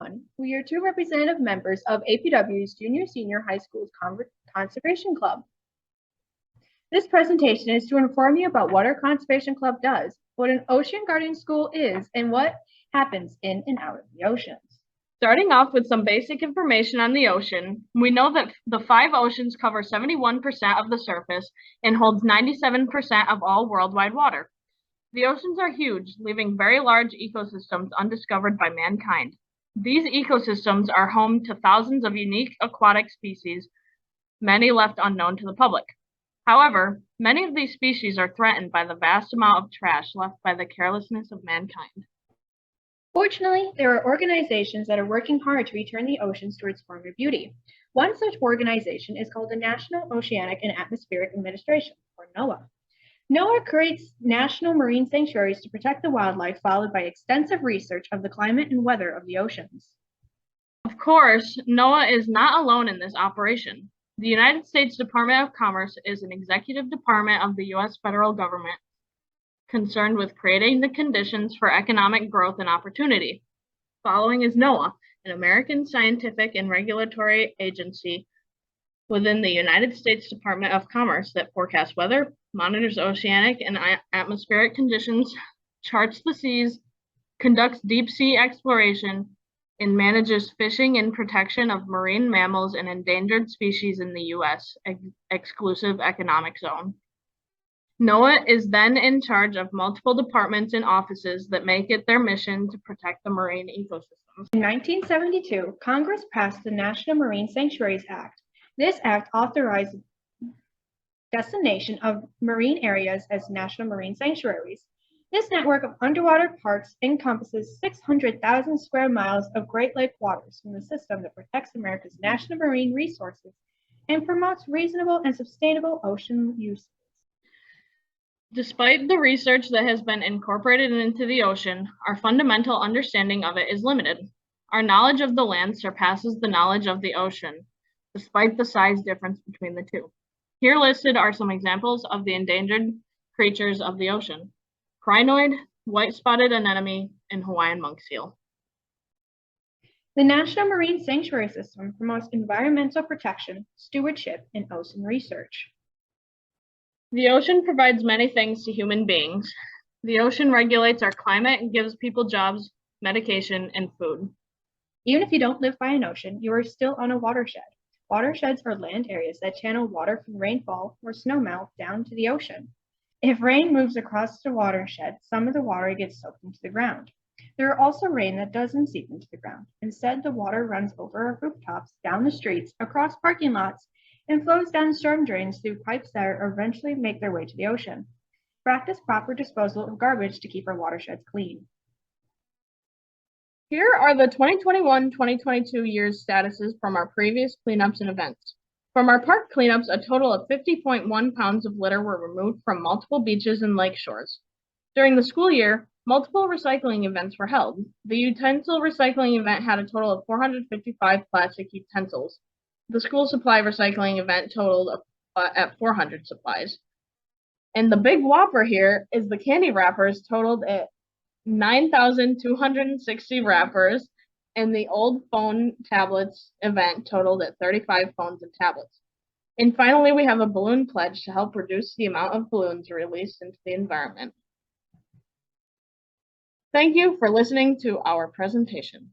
everyone. We are two representative members of APW's Junior-Senior High School's Conservation Club. This presentation is to inform you about what our Conservation Club does, what an ocean guarding school is, and what happens in and out of the oceans. Starting off with some basic information on the ocean, we know that the 5 oceans cover 71% of the surface and holds 97% of all worldwide water. The oceans are huge, leaving very large ecosystems undiscovered by mankind. These ecosystems are home to thousands of unique aquatic species, many left unknown to the public. However, many of these species are threatened by the vast amount of trash left by the carelessness of mankind. Fortunately, there are organizations that are working hard to return the oceans to its former beauty. One such organization is called the National Oceanic and Atmospheric Administration, or NOAA. NOAA creates national marine sanctuaries to protect the wildlife, followed by extensive research of the climate and weather of the oceans. Of course, NOAA is not alone in this operation. The United States Department of Commerce is an executive department of the U.S. federal government concerned with creating the conditions for economic growth and opportunity. Following is NOAA, an American scientific and regulatory agency within the United States Department of Commerce that forecasts weather, monitors oceanic and atmospheric conditions, charts the seas, conducts deep sea exploration, and manages fishing and protection of marine mammals and endangered species in the U.S. exclusive economic zone. NOAA is then in charge of multiple departments and offices that make it their mission to protect the marine ecosystems. In 1972, Congress passed the National Marine Sanctuaries Act. This act authorized designation of marine areas as national marine sanctuaries. This network of underwater parks encompasses 600,000 square miles of Great Lake waters from the system that protects America's national marine resources and promotes reasonable and sustainable ocean use. Despite the research that has been incorporated into the ocean, our fundamental understanding of it is limited. Our knowledge of the land surpasses the knowledge of the ocean, despite the size difference between the two. Here listed are some examples of the endangered creatures of the ocean: crinoid, white-spotted anemone, and Hawaiian monk seal. The National Marine Sanctuary System promotes environmental protection, stewardship, and ocean research. The ocean provides many things to human beings. The ocean regulates our climate and gives people jobs, medication, and food. Even if you don't live by an ocean, you are still on a watershed. Watersheds are land areas that channel water from rainfall or snowmelt down to the ocean. If rain moves across the watershed, some of the water gets soaked into the ground. There are also rain that doesn't seep into the ground. Instead, the water runs over our rooftops, down the streets, across parking lots, and flows down storm drains through pipes that eventually make their way to the ocean. Practice proper disposal of garbage to keep our watersheds clean. Here are the 2021-2022 year's statuses from our previous cleanups and events. From our park cleanups, a total of 50.1 pounds of litter were removed from multiple beaches and lake shores. During the school year, multiple recycling events were held. The utensil recycling event had a total of 455 plastic utensils. The school supply recycling event totaled at 400 supplies. And the big whopper here is the candy wrappers totaled at 9,260 wrappers, and the old phone tablets event totaled at 35 phones and tablets. And finally, we have a balloon pledge to help reduce the amount of balloons released into the environment. Thank you for listening to our presentation.